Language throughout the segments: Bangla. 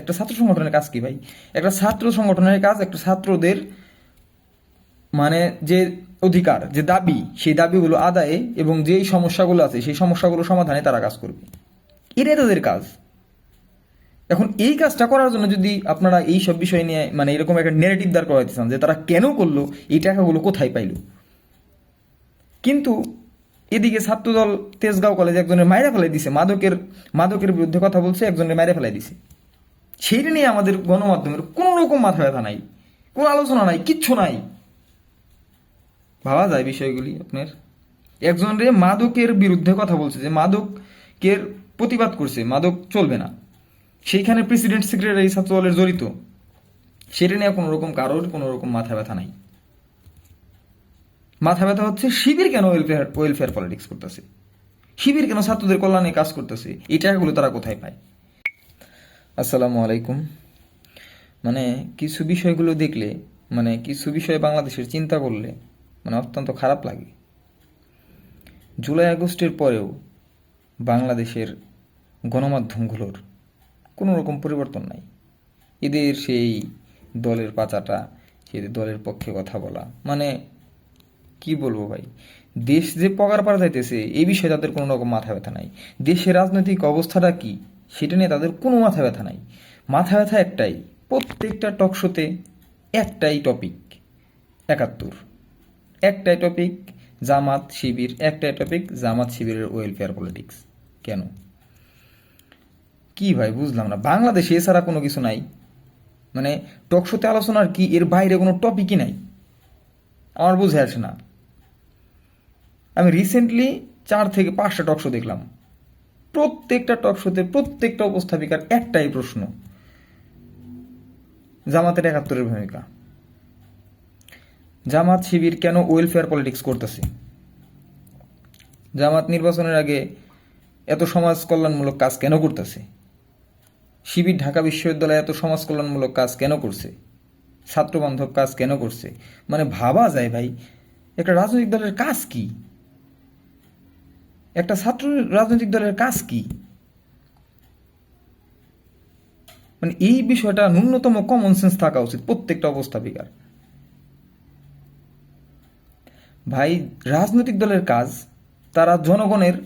একটা ছাত্র সংগঠনের কাজ কি ভাই? একটা ছাত্র সংগঠনের কাজ একটা ছাত্রদের মানে যে অধিকার, যে দাবি, সেই দাবিগুলো আদায়ে এবং যেই সমস্যাগুলো আছে সেই সমস্যাগুলো সমাধানে তারা কাজ করবে। এটাই তাদের কাজ। এখন এই কাজটা করার জন্য যদি আপনারা এই সব বিষয় নিয়ে মানে এরকম একটা নেগেটিভ দাঁড় করাইতে চান যে তারা কেন করলো, এই টাকাগুলো কোথায় পাইলো, কিন্তু এদিকে ছাত্রদল তেজগাঁও কলেজে একজনের মাইরে ফেলাই দিছে, মাদকের বিরুদ্ধে কথা বলছে, একজনের মাইরে ফেলাই দিছে। সেইটা নিয়ে আমাদের গণমাধ্যমের কোনো রকম মাথা ব্যথা নাই, কোনো আলোচনা নাই, কিচ্ছু নাই। ভাবা যায় বিষয়গুলি আপনার? একজনের মাদকের বিরুদ্ধে কথা বলছে, যে মাদকের প্রতিবাদ করছে, মাদক চলবে না, সেইখানে প্রেসিডেন্ট সেক্রেটারি ছাত্রদলের জড়িত, সেটা নিয়ে কোনো রকম কারোর কোনো রকম মাথা ব্যথা নাই। মাথা ব্যথা হচ্ছে শিবির কেন ওয়েলফেয়ার পলিটিক্স করতেছে, শিবির কেন ছাত্রদের কল্যাণে কাজ করতেছে, এই টাকাগুলো তারা কোথায় পায়। আসসালামু আলাইকুম। মানে কিছু বিষয়গুলো দেখলে, মানে কিছু বিষয়ে বাংলাদেশের চিন্তা করলে মানে অত্যন্ত খারাপ লাগে। জুলাই আগস্টের পরেও বাংলাদেশের গণমাধ্যমগুলোর কোনো রকম পরিবর্তন নাই। এদের সেই দলের পাচাটা, সেই দলের পক্ষে কথা বলা, মানে কি বলবো ভাই, দেশ যে পগার পাড়া যাইতেছে এই বিষয়ে তাদের কোনো রকম মাথা ব্যথা নাই। দেশের রাজনৈতিক অবস্থাটা কি সেটা নিয়ে তাদের কোনো মাথা ব্যথা নাই। মাথা ব্যথা একটাই, প্রত্যেকটা টকশোতে একটাই টপিক, ৭১, একটাই টপিক জামাত শিবির, একটাই টপিক জামাত শিবিরের ওয়েলফেয়ার পলিটিক্স। কেন, কি ভাই বুঝলাম না, বাংলাদেশে এছাড়া কোনো কিছু নাই? মানে টকশোতে আলোচনার কি এর বাইরে কোনো টপিকই নাই? আমার বুঝে আসে না। আমি রিসেন্টলি 4 থেকে 5টা টকশো দেখলাম, প্রত্যেকটা টকশোতে প্রত্যেকটা উপস্থাপিকার একটাই প্রশ্ন, জামাতের ৭১-এর ভূমিকা। জামাত শিবির কেন ওয়েলফেয়ার পলিটিক্স করতেছে? জামাত নির্বাচনের আগে এত সমাজ কল্যাণমূলক কাজ কেন করতেছে? শিবির ঢাকা বিশ্ববিদ্যালয়ে এত সমাজ কল্যাণমূলক কাজ কেন করছে? ছাত্রবান্ধব কাজ কেন করছে? মানে ভাবা যায় ভাই, একটা রাজনৈতিক দলের কাজ কি, একটা ছাত্র রাজনৈতিক দলের কাজ কি? মানে এই বিষয়টা ন্যূনতম কমন সেন্স থাকা উচিত প্রত্যেকটা অবস্থাপিকার। ভাই রাজনৈতিক দলের কাজ, তারা জনগণের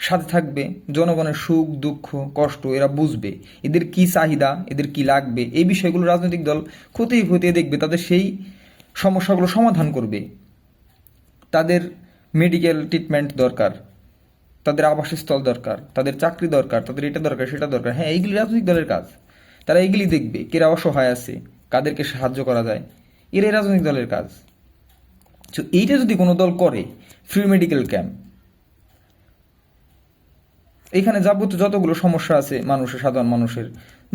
সাথে থাকবে, জনগণের সুখ দুঃখ কষ্ট এরা বুঝবে, এদের কি চাহিদা, এদের কি লাগবে, এই বিষয়গুলো রাজনৈতিক দল খতিয়ে খতিয়ে দেখবে, তাদের সেই সমস্যাগুলো সমাধান করবে। তাদের মেডিকেল ট্রিটমেন্ট দরকার, তাদের আবাসস্থল দরকার, তাদের চাকরি দরকার, তাদের এটা দরকার সেটা দরকার, হ্যাঁ এইগুলি রাজনৈতিক দলের কাজ। তারা এইগুলি দেখবে, কেরা অসহায় আছে, কাদেরকে সাহায্য করা যায়, এরাই রাজনৈতিক দলের কাজ। তো এইটা যদি কোনো দল করে, ফ্রি মেডিকেল ক্যাম্প, এখানে যাবতীয় যতগুলো সমস্যা আছে মানুষের, সাধারণ মানুষের,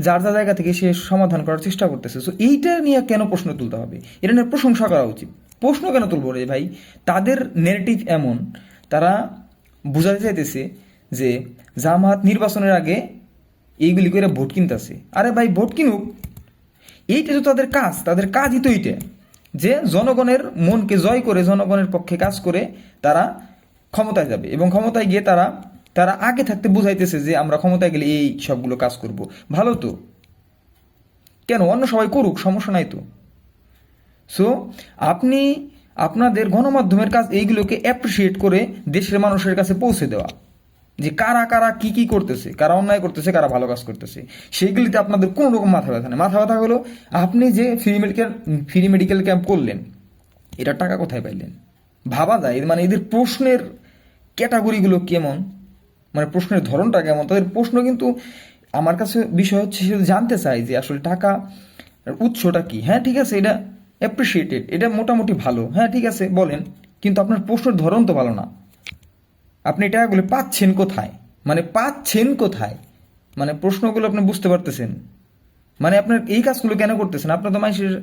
যার যা জায়গা থেকে সে সমাধান করার চেষ্টা করতেছে, সো এইটা নিয়ে কেন প্রশ্ন তুলতে হবে? এটা নিয়ে প্রশংসা করা উচিত। প্রশ্ন কেন তুলবো রে ভাই? তাদের নেগেটিভ এমন, তারা বোঝাতে চাইতেছে যে জামাত নির্বাচনের আগে এইগুলি করে ভোট কিনতেছে। আরে ভাই ভোট কিনুক, এইটা তো তাদের কাজ, তাদের কাজই তো এইটা, যে জনগণের মনকে জয় করে জনগণের পক্ষে কাজ করে তারা ক্ষমতায় যাবে, এবং ক্ষমতায় গিয়ে তারা তারা আগে থাকতে বুঝাইতেছে যে আমরা ক্ষমতায় গেলে এই সবগুলো কাজ করব। ভালো তো, কেন অন্য সবাই করুক, সমস্যা নাই তো। সো আপনি আপনাদের গণমাধ্যমের কাজ এইগুলোকে অ্যাপ্রিসিয়েট করে দেশের মানুষের কাছে পৌঁছে দেওয়া, যে কারা কারা কি কি করতেছে, কারা অন্যায় করতেছে, কারা ভালো কাজ করতেছে, সেইগুলিতে আপনাদের কোনো রকম মাথা ব্যথা নেই। মাথা ব্যথা হলো আপনি যে ফ্রি মেডিকেল ক্যাম্প করলেন, এটা টাকা কোথায় পাইলেন? ভাবা যায় মানে এদের প্রশ্নের ক্যাটাগরিগুলো কেমন, মানে প্রশ্নের ধরনটা কেমন, তাদের প্রশ্ন কিন্তু আমার কাছে বিষয় হচ্ছে শুধু জানতে চাই যে আসলে টাকা উৎসটা কি। হ্যাঁ ঠিক আছে, এটা অ্যাপ্রিসিয়েটেড, এটা মোটামুটি ভালো, হ্যাঁ ঠিক আছে বলেন, কিন্তু আপনার প্রশ্নের ধরন তো ভালো না। আপনি টাকাগুলো পাচ্ছেন কোথায়, মানে পাচ্ছেন কোথায়, মানে প্রশ্নগুলো আপনি বুঝতে পারতেছেন? মানে আপনার এই কাজগুলো কেন করতেছেন? আপনার তো মানুষের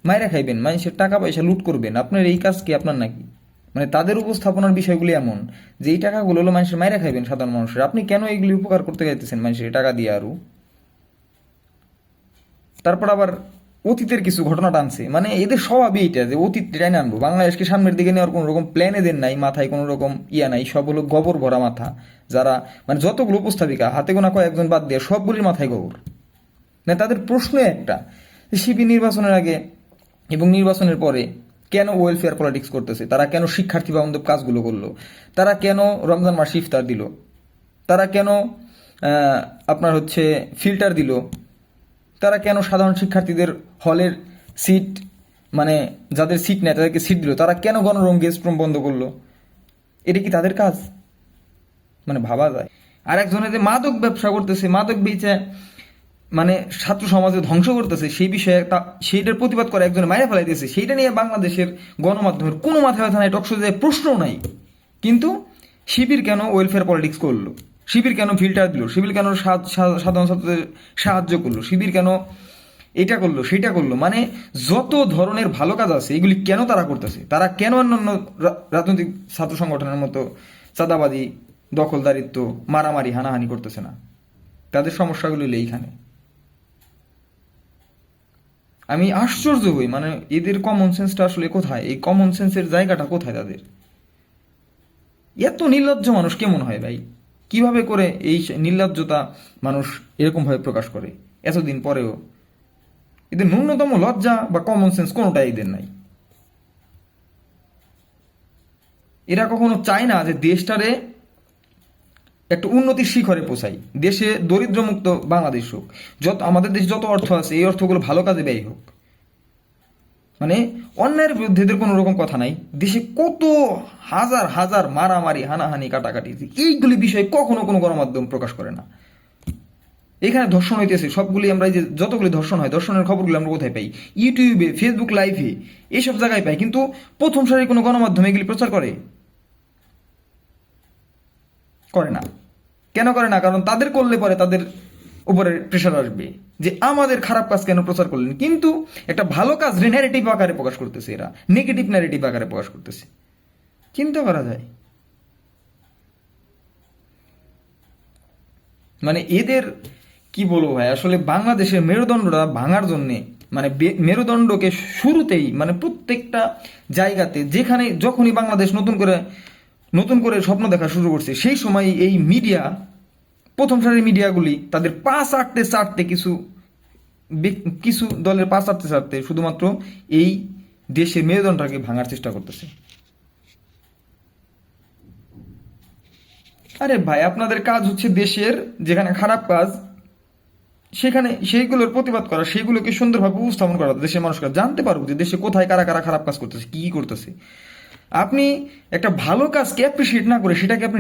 মাইরা খাইবেন, মানুষের টাকা পয়সা লুট করবেন, আপনার এই কাজ কি আপনার নাকি? মানে তাদের উপস্থাপনার বিষয়গুলি এমন যে এই টাকাগুলো হলো মানুষের মাইরা খাইবেন, সাধারণ মানুষের, আপনি কেন এইগুলি উপকার করতে চাইতেছেন মানুষের টাকা দিয়ে আরো? তারপর আবার অতীতের কিছু ঘটনা টানছে, মানে এদের স্বভাবই এইটা যে অতীত টেনে আনবো, বাংলাদেশকে সামনের দিকে নেওয়ার কোনো রকম প্ল্যান এদের নাই, মাথায় কোনো রকম ইয়া নাই, সব হলো গোবর ভরা মাথা। যারা মানে যতগুলো উপস্থাপিকা হাতে গোনা কয়েকজন বাদ দিয়ে সবগুলির মাথায় গোবর। না, তাদের প্রশ্ন একটা, শিবির নির্বাচনের আগে এবং নির্বাচনের পরে কেন ওয়েলফেয়ার পলিটিক্স করতেছে, তারা কেন শিক্ষার্থী বান্ধব কাজগুলো করলো, তারা কেন রমজান মাসে ইফতার দিল, তারা কেন আপনার হচ্ছে ফিল্টার দিল, তারা কেন সাধারণ শিক্ষার্থীদের হলের সিট, মানে যাদের সিট নেয় তাদেরকে সিট দিল, তারা কেন গণরুম গেস্ট রুম বন্ধ করলো, এটা কি তাদের কাজ? মানে ভাবা যায়। আর একজনে যে মাদক ব্যবসা করতেছে, মাদক বেচে মানে ছাত্র সমাজে ধ্বংস করতেছে, সেই বিষয়ে সেইটার প্রতিবাদ করে একজনে মাইরে ফেলাই দিয়েছে, সেইটা নিয়ে বাংলাদেশের গণমাধ্যমের কোনো মাথা ব্যথা নাই, টকশো যায় প্রশ্নও নাই। কিন্তু শিবির কেন ওয়েলফেয়ার পলিটিক্স করলো, শিবির কেন ফিল্টার দিল, শিবির কেন সাধারণ ছাত্রদের সাহায্য করলো, শিবির কেন এটা করলো সেটা করলো, মানে যত ধরনের ভালো কাজ আছে এগুলি কেন তারা করতেছে, তারা কেন অন্যান্য রাজনৈতিক ছাত্র সংগঠনের মতো চাঁদাবাজি, দখলদারিত্ব, মারামারি, হানাহানি করতেছে না? তাদের সমস্যাগুলো এইখানে। আমি আশ্চর্য হই, মানে এদের কমন সেন্সটা আসলে কোথায়, এই কমন সেন্সের জায়গাটা কোথায় তাদের? এত নির্লজ্জ মানুষ কেমন হয় ভাই? কিভাবে করে এই নির্লজ্জতা মানুষ এরকম ভাবে প্রকাশ করে এতদিন পরেও? এদের ন্যূনতম লজ্জা বা কমন সেন্স কোনোটাই এদের নাই। এরা কখনো চায় না যে দেশটারে একটা উন্নতির শিখরে পৌঁছাই, দেশে দরিদ্রমুক্ত বাংলাদেশ হোক, আমাদের দেশে যত অর্থ আছে এই অর্থগুলো ভালো কাজে ব্যয় হোক। মানে অন্যায়ের বিরুদ্ধে এদের কোনো রকম কথা নাই। দেশে কত হাজার হাজার মারামারি, হানাহানি, কাটাকাটি, এইগুলি বিষয়ে কখনো কোনো গণমাধ্যম প্রকাশ করে না। এখানে ধর্ষণ হইতেছে, সবগুলি আমরা যে যতগুলি ধর্ষণ হয়, ধর্ষণের খবরগুলো আমরা কোথায় পাই? ইউটিউবে, ফেসবুক লাইভে, এইসব জায়গায় পাই। কিন্তু প্রথম সারির কোনো গণমাধ্যম এগুলি প্রচার করে না। কেন করে না? কারণ তাদের করলে পরে তাদের উপরে প্রেশার আসবে যে আমাদের খারাপ কাজ কেন প্রচার করলেন। কিন্তু একটা ভালো কাজ ন্যারেটিভ আকারে প্রকাশ করতেছে, এরা নেগেটিভ ন্যারেটিভ আকারে প্রকাশ করতেছে। চিন্তা করা যায়। মানে এদের কি বলবো ভাই, আসলে বাংলাদেশের মেরুদণ্ডটা ভাঙার জন্যে, মানে মেরুদণ্ডকে শুরুতেই, মানে প্রত্যেকটা জায়গাতে যেখানে যখনই বাংলাদেশ নতুন করে স্বপ্ন দেখা শুরু করছে, সেই সময় এই মিডিয়া, প্রথম সারির মিডিয়াগুলি তাদের পা চাটতে কিছু দলের পা চাটতে শুধুমাত্র এই দেশের মেরুদণ্ডটাকে ভাঙার চেষ্টা করতেছে। আরে ভাই, আপনাদের কাজ হচ্ছে দেশের যেখানে খারাপ কাজ সেখানে সেইগুলোর প্রতিবাদ করা, সেইগুলোকে সুন্দরভাবে উপস্থাপন করা, দেশের মানুষকে জানতে পারবো যে দেশে কোথায় কারা কারা খারাপ কাজ করতেছে, কি করতেছে। আপনি একটা ভালো কাজকে অ্যাপ্রিসিয়েট না করে সেটাকে আপনি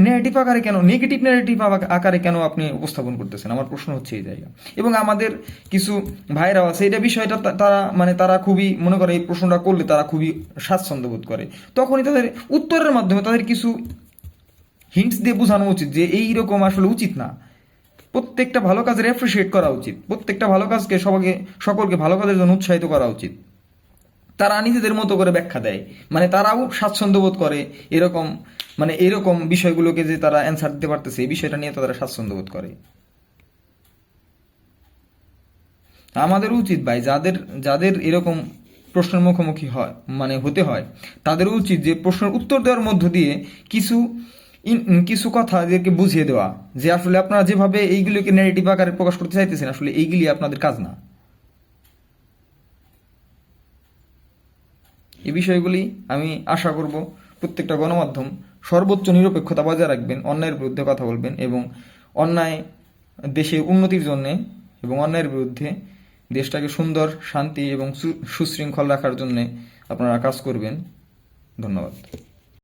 নেগেটিভ ন্যারেটিভ আকারে কেন আপনি উপস্থাপন করতেছেন? আমার প্রশ্ন হচ্ছে এই জায়গা। এবং আমাদের কিছু ভাইরাও আছে, এটা বিষয়টা তারা খুবই মনে করে এই প্রশ্নটা করলে তারা খুবই স্বাচ্ছন্দ্য বোধ করে, তখনই তাদের উত্তরের মাধ্যমে তাদের কিছু হিন্টস দিয়ে বোঝানো উচিত যে এইরকম আসলে উচিত না। প্রত্যেকটা ভালো কাজের অ্যাপ্রিসিয়েট করা উচিত, প্রত্যেকটা ভালো কাজকে সকলকে ভালো কাজের জন্য উৎসাহিত করা উচিত। তারা নিজেদের মতো করে ব্যাখ্যা দেয়, মানে তারাও স্বাচ্ছন্দ্য বোধ করে এরকম বিষয়গুলোকে যে তারা অ্যান্সার দিতে পারতেছে, এই বিষয়টা নিয়ে তারা স্বাচ্ছন্দ্য বোধ করে। আমাদের উচিত ভাই, যাদের এরকম প্রশ্নের মুখোমুখি হয়, মানে হতে হয়, তাদের উচিত যে প্রশ্নের উত্তর দেওয়ার মধ্য দিয়ে কিছু কথা এদেরকে বুঝিয়ে দেওয়া যে আসলে আপনারা যেভাবে এইগুলোকে ন্যারেটিভ আকারে প্রকাশ করতে চাইতেছেন, আসলে এইগুলি আপনাদের কাজ না। এই বিষয়গুলি আমি আশা করব প্রত্যেকটা গণমাধ্যম সর্বোচ্চ নিরপেক্ষতা বজায় রাখবেন, অন্যায়ের বিরুদ্ধে কথা বলবেন এবং অন্যায় দেশের উন্নতির জন্যে এবং অন্যায়ের বিরুদ্ধে দেশটাকে সুন্দর, শান্তি এবং সুশৃঙ্খল রাখার জন্যে আপনারা কাজ করবেন। ধন্যবাদ।